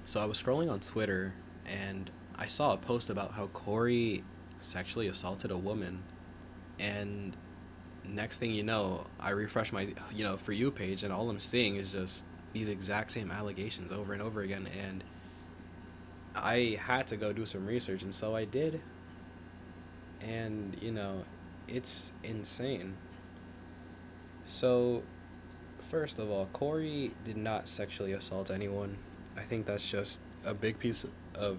So I was scrolling on Twitter and I saw a post about how Corey sexually assaulted a woman. And next thing you know, I refresh my, For You page, and all I'm seeing is just these exact same allegations over and over again. And I had to go do some research, and so I did. And, it's insane. So, first of all, Corey did not sexually assault anyone. I think that's just a big piece of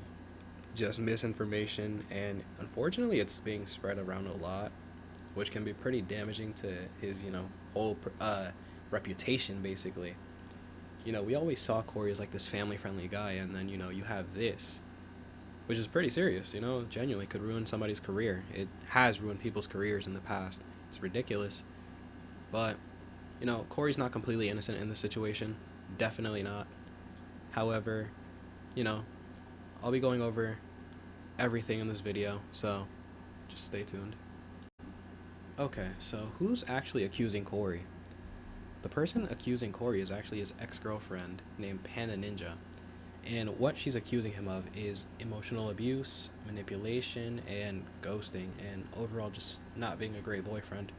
just misinformation, and unfortunately, it's being spread around a lot, which can be pretty damaging to his, whole reputation, basically. We always saw Corey as like this family friendly guy, and then, you have this, which is pretty serious, genuinely could ruin somebody's career. It has ruined people's careers in the past. It's ridiculous. But, Corey's not completely innocent in this situation. Definitely not. However, you know, I'll be going over everything in this video, so just stay tuned. Okay, so who's actually accusing Corey? The person accusing Corey is actually his ex-girlfriend named Panda Ninja. And what she's accusing him of is emotional abuse, manipulation, and ghosting, and overall just not being a great boyfriend.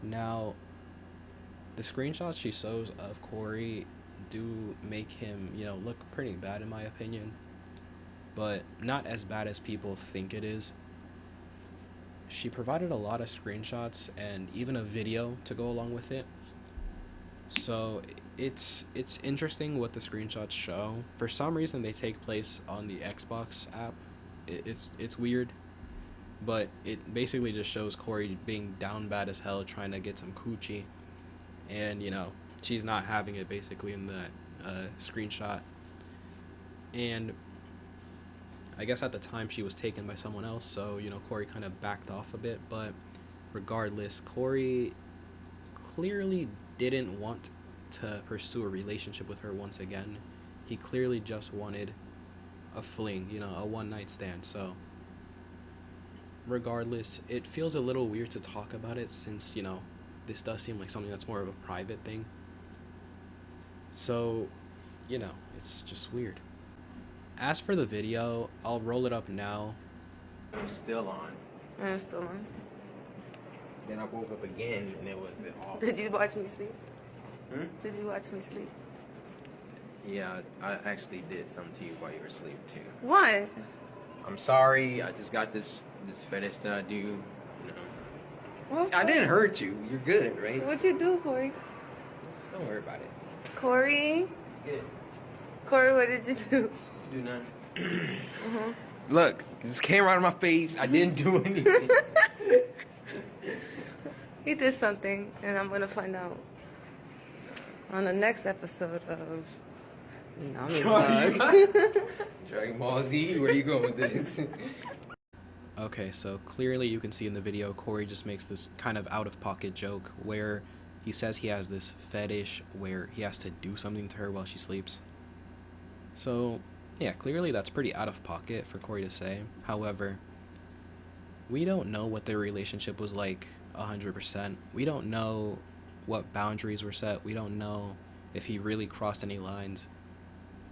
Now, the screenshots she shows of Corey do make him, look pretty bad in my opinion, but not as bad as people think it is. She provided a lot of screenshots and even a video to go along with it. So it's interesting what the screenshots show. For some reason, they take place on the Xbox app. It's weird, but it basically just shows Corey being down bad as hell, trying to get some coochie, and she's not having it basically in the screenshot. And I guess at the time she was taken by someone else, so Corey kind of backed off a bit. But regardless, Corey clearly didn't want to pursue a relationship with her once again. He clearly just wanted a fling, a one-night stand. So regardless, it feels a little weird to talk about it since, this does seem like something that's more of a private thing. So, it's just weird. As for the video, I'll roll it up now. I'm still on. I'm still on. Then I woke up again and it was off. Did you watch me sleep? Hmm? Did you watch me sleep? Yeah, I actually did something to you while you were asleep too. What? I'm sorry. I just got this fetish that I do. What? I didn't hurt you. You're good, right? What'd you do, Corey? Just don't worry about it. Corey? It's good. Corey, what did you do? Do nothing. Look, this came right on my face. I didn't do anything. He did something, and I'm gonna find out on the next episode of Nami Vlog. Dragon Ball Z, where you going with this? Okay, so clearly you can see in the video, Corey just makes this kind of out-of-pocket joke where he says he has this fetish where he has to do something to her while she sleeps. So, yeah, clearly that's pretty out of pocket for Corey to say. However, we don't know what their relationship was like 100%. We don't know what boundaries were set. We don't know if he really crossed any lines.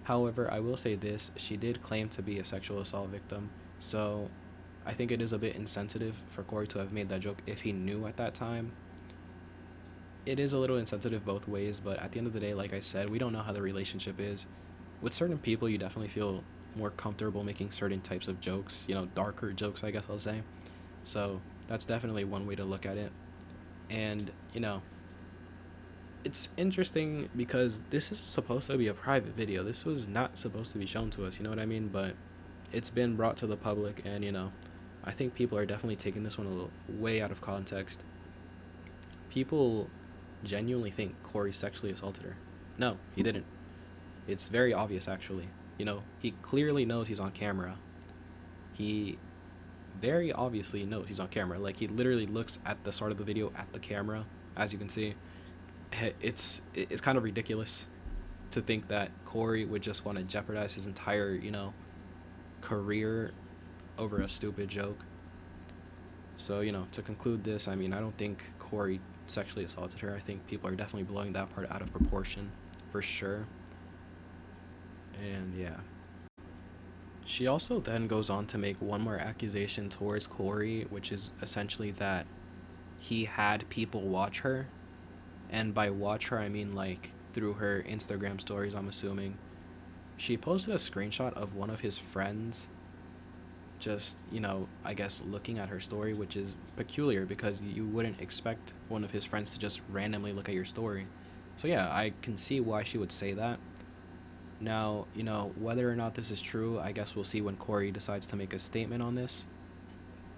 However, I will say this, she did claim to be a sexual assault victim, so I think it is a bit insensitive for Corey to have made that joke if he knew at that time. It is a little insensitive both ways, but at the end of the day, like I said, we don't know how the relationship is. With certain people, you definitely feel more comfortable making certain types of jokes, darker jokes, I guess I'll say. So that's definitely one way to look at it. And, it's interesting because this is supposed to be a private video. This was not supposed to be shown to us, you know what I mean? But it's been brought to the public, and, I think people are definitely taking this one a little way out of context. People genuinely think Corey sexually assaulted her. No, he didn't. It's very obvious, actually. He clearly knows he's on camera. He very obviously knows he's on camera. Like, he literally looks at the start of the video at the camera, as you can see. It's kind of ridiculous to think that Corey would just want to jeopardize his entire, career over a stupid joke. So, to conclude this, I don't think Corey sexually assaulted her. I think people are definitely blowing that part out of proportion, for sure. And yeah. She also then goes on to make one more accusation towards Cory, which is essentially that he had people watch her. And by watch her, I mean like through her Instagram stories, I'm assuming. She posted a screenshot of one of his friends just, I guess looking at her story, which is peculiar because you wouldn't expect one of his friends to just randomly look at your story. So yeah, I can see why she would say that. Now, whether or not this is true, I guess we'll see when Cory decides to make a statement on this.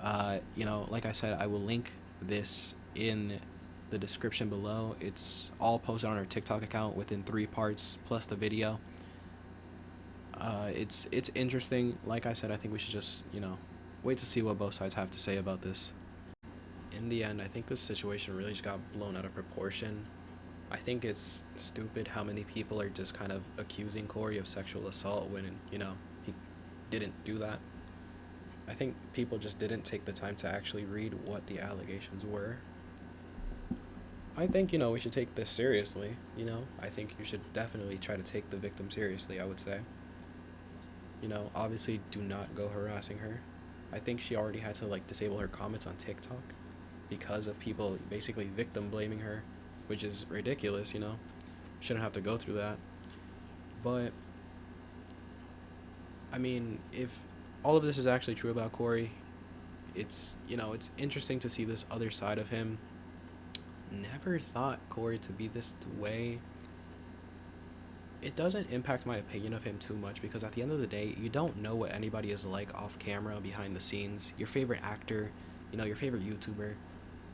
Like I said, I will link this in the description below. It's all posted on our TikTok account within 3 parts plus the video. It's interesting. Like I said, I think we should just, wait to see what both sides have to say about this. In the end, I think this situation really just got blown out of proportion. I think it's stupid how many people are just kind of accusing Cory of sexual assault when, he didn't do that. I think people just didn't take the time to actually read what the allegations were. I think, we should take this seriously, I think you should definitely try to take the victim seriously, I would say. Obviously do not go harassing her. I think she already had to, disable her comments on TikTok because of people basically victim blaming her, which is ridiculous, Shouldn't have to go through that. But, I mean, if all of this is actually true about Cory, it's interesting to see this other side of him. Never thought Cory to be this way. It doesn't impact my opinion of him too much because at the end of the day, you don't know what anybody is like off camera, behind the scenes. Your favorite actor, your favorite YouTuber,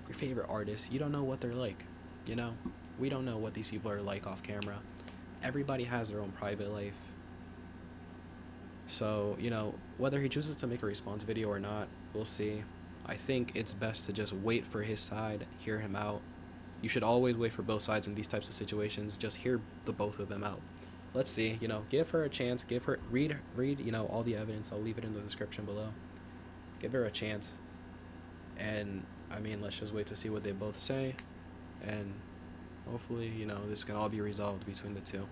your favorite artist, you don't know what they're like, We don't know what these people are like off camera. Everybody has their own private life. So, whether he chooses to make a response video or not, we'll see. I think it's best to just wait for his side, hear him out. You should always wait for both sides in these types of situations. Just hear the both of them out. Let's see, give her a chance. Read, all the evidence. I'll leave it in the description below. Give her a chance. And, let's just wait to see what they both say. And hopefully, this can all be resolved between the two.